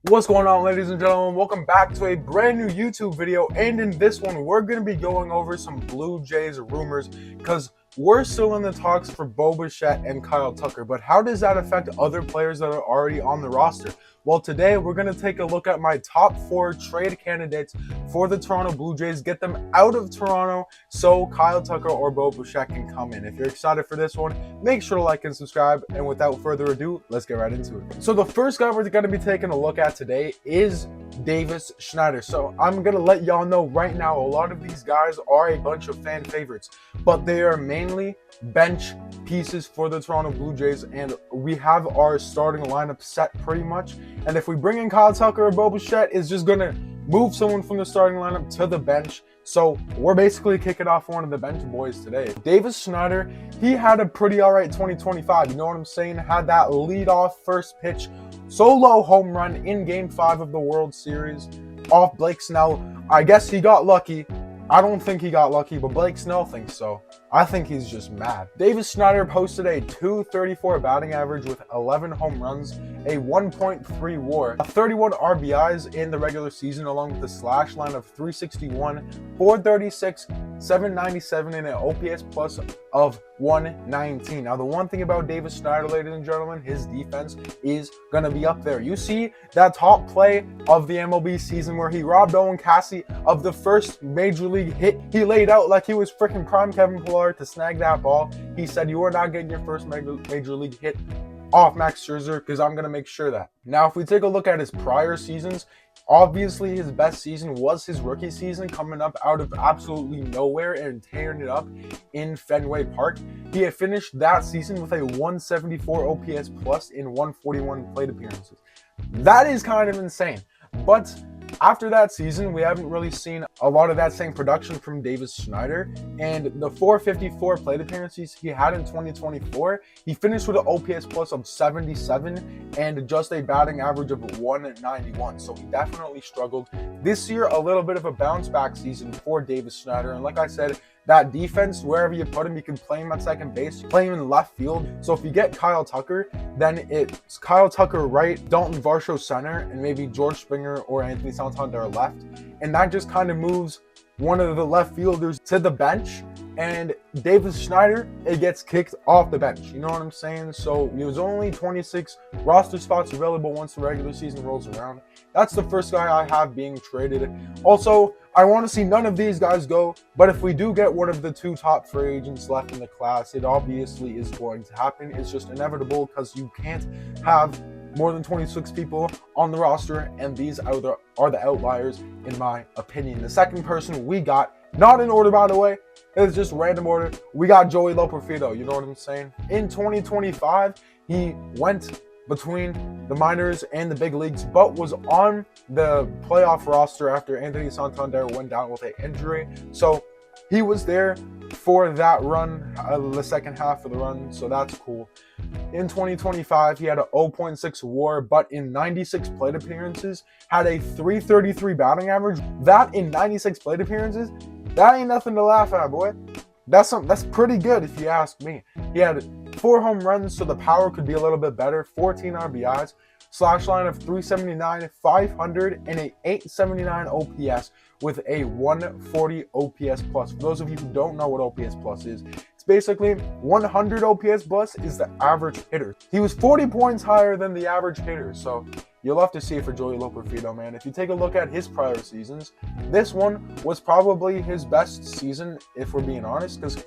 What's going on, ladies and gentlemen? Welcome back to a brand new YouTube video, and in this one we're going to be going over some Blue Jays rumors because we're still in the talks for Bo Bichette and Kyle Tucker, but how does that affect other players that are already on the roster? Well, today we're going to take a look at my top 4 trade candidates for the Toronto Blue Jays, get them out of Toronto so Kyle Tucker or Bo Bichette can come in. If you're excited for this one, make sure to like and subscribe, and without further ado, let's get right into it. So the first guy we're going to be taking a look at today is Davis Schneider. So I'm going to let y'all know right now, a lot of these guys are a bunch of fan favorites, but they are mainly bench pieces for the Toronto Blue Jays, and we have our starting lineup set pretty much. And if we bring in Kyle Tucker or Bo Bichette, it's just going to move someone from the starting lineup to the bench. So we're basically kicking off one of the bench boys today. Davis Schneider, he had a pretty all right 2025. You know what I'm saying? Had that leadoff first pitch solo home run in Game 5 of the World Series off Blake Snell. I guess he got lucky. I don't think he got lucky, but Blake Snell thinks so. I think he's just mad. Davis Schneider posted a .234 batting average with 11 home runs, a 1.3 WAR, 31 RBIs in the regular season, along with a slash line of 361, 436, 797, and an OPS plus of 119. Now, the one thing about Davis Schneider, ladies and gentlemen, his defense is going to be up there. You see that top play of the MLB season where he robbed Owen Cassidy of the first major league hit. He laid out like he was freaking prime Kevin Pillar to snag that ball. He said, "You are not getting your first major league hit off Max Scherzer because I'm going to make sure of that." Now, if we take a look at his prior seasons, obviously his best season was his rookie season, coming up out of absolutely nowhere and tearing it up in Fenway Park. He had finished that season with a 174 OPS plus in 141 plate appearances. That is kind of insane. But after that season, we haven't really seen a lot of that same production from Davis Schneider, and the 454 plate appearances he had in 2024, he finished with an OPS plus of 77 and just a batting average of 191. So he definitely struggled. This year, a little bit of a bounce back season for Davis Schneider, and like I said, that defense, wherever you put him, you can play him at second base, play him in left field. So if you get Kyle Tucker, then it's Kyle Tucker right, Dalton Varsho center, and maybe George Springer or Anthony Santander left. And that just kind of moves one of the left fielders to the bench. And Davis Schneider, it gets kicked off the bench. You know what I'm saying? So there's only 26 roster spots available once the regular season rolls around. That's the first guy I have being traded. Also, I want to see none of these guys go, but if we do get one of the 2 top free agents left in the class, it obviously is going to happen. It's just inevitable because you can't have more than 26 people on the roster, and these are the outliers in my opinion. The second person we got, not in order by the way, it's just random order, we got Joey Loperfido. You know what I'm saying? In 2025, he went between the minors and the big leagues, but was on the playoff roster after Anthony Santander went down with an injury. So he was there for that run, the second half of the run, so that's cool. In 2025, he had a 0.6 WAR, but in 96 plate appearances, had a 333 batting average. That in 96 plate appearances, that ain't nothing to laugh at, boy. That's pretty good if you ask me. He had 4 home runs, so the power could be a little bit better, 14 RBIs, slash line of 379, 500, and a 879 OPS with a 140 OPS plus. For those of you who don't know what OPS plus is, it's basically 100 OPS plus is the average hitter. He was 40 points higher than the average hitter, so you'll have to see it for Joey Loperfido, man. If you take a look at his prior seasons, this one was probably his best season, if we're being honest, because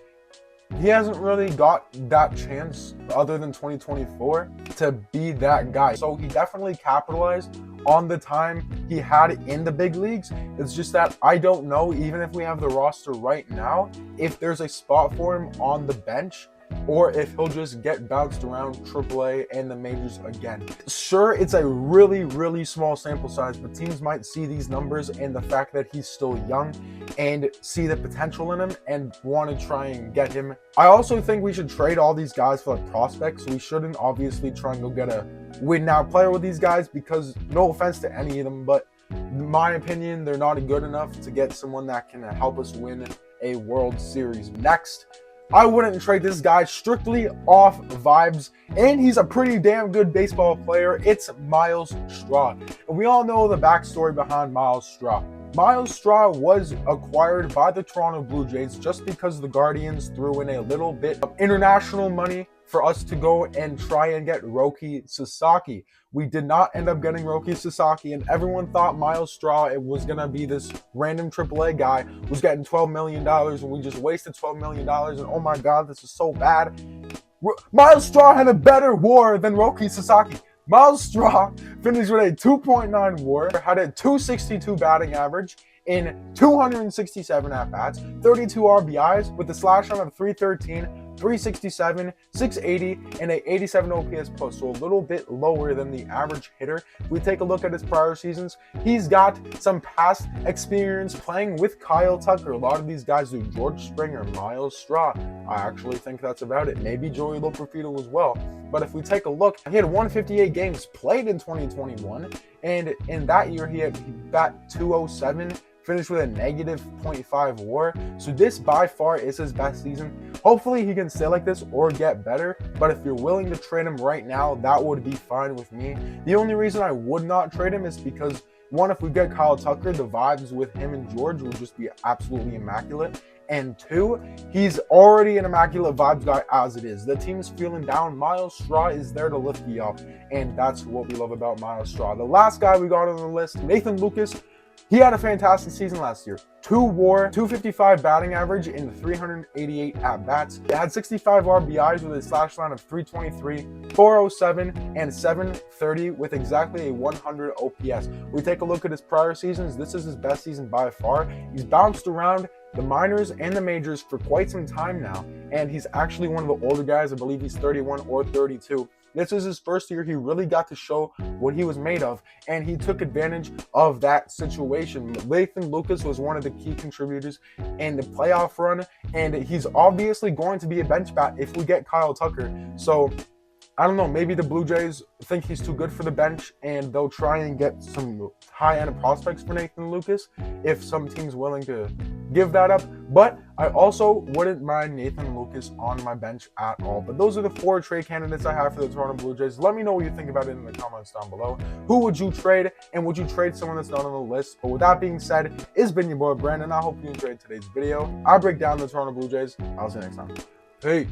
he hasn't really got that chance other than 2024 to be that guy. So he definitely capitalized on the time he had in the big leagues. It's just that I don't know, even if we have the roster right now, if there's a spot for him on the bench, or if he'll just get bounced around AAA and the majors again. Sure, it's a really, really small sample size, but teams might see these numbers and the fact that he's still young and see the potential in him and want to try and get him. I also think we should trade all these guys for like prospects. We shouldn't obviously try and go get a win now player with these guys because no offense to any of them, but in my opinion, they're not good enough to get someone that can help us win a World Series. Next, I wouldn't trade this guy strictly off vibes, and he's a pretty damn good baseball player. It's Myles Straw. And we all know the backstory behind Myles Straw. Myles Straw was acquired by the Toronto Blue Jays just because the Guardians threw in a little bit of international money for us to go and try and get Roki Sasaki. We did not end up getting Roki Sasaki, and everyone thought Myles Straw was going to be this random AAA guy who's getting $12 million, and we just wasted $12 million, and oh my God, this is so bad. Myles Straw had a better WAR than Roki Sasaki. Myles Straw finished with a 2.9 WAR, had a 262 batting average in 267 at-bats, 32 RBIs with a slash line of 313, 367, 680, and a 87 OPS plus, so a little bit lower than the average hitter. If we take a look at his prior seasons, he's got some past experience playing with Kyle Tucker. A lot of these guys do. George Springer, Myles Straw. I actually think that's about it. Maybe Joey Loperfido as well. But if we take a look, he had 158 games played in 2021, and in that year he bat 207, finished with a negative 0.5 WAR. So this by far is his best season. Hopefully he can stay like this or get better, but if you're willing to trade him right now, that would be fine with me. The only reason I would not trade him is because, one, if we get Kyle Tucker, the vibes with him and George would just be absolutely immaculate. And two, he's already an immaculate vibes guy as it is. The team's feeling down. Myles Straw is there to lift you up, and that's what we love about Myles Straw. The last guy we got on the list, Nathan Lukes. He had a fantastic season last year. 2 WAR, 255 batting average in 388 at-bats. He had 65 RBIs with a slash line of 323, 407, and 730 with exactly a 100 OPS. We take a look at his prior seasons. This is his best season by far. He's bounced around the minors and the majors for quite some time now, and he's actually one of the older guys. I believe he's 31 or 32. This is his first year. He really got to show what he was made of, and he took advantage of that situation. Nathan Lukes was one of the key contributors in the playoff run, and he's obviously going to be a bench bat if we get Kyle Tucker. So I don't know, maybe the Blue Jays think he's too good for the bench, and they'll try and get some high-end prospects for Nathan Lukes if some team's willing to give that up. But I also wouldn't mind Nathan Lukes on my bench at all. But those are the 4 trade candidates I have for the Toronto Blue Jays. Let me know what you think about it in the comments down below. Who would you trade, and would you trade someone that's not on the list? But with that being said, it's been your boy Brandon. I hope you enjoyed today's video. I break down the Toronto Blue Jays. I'll see you next time. Peace.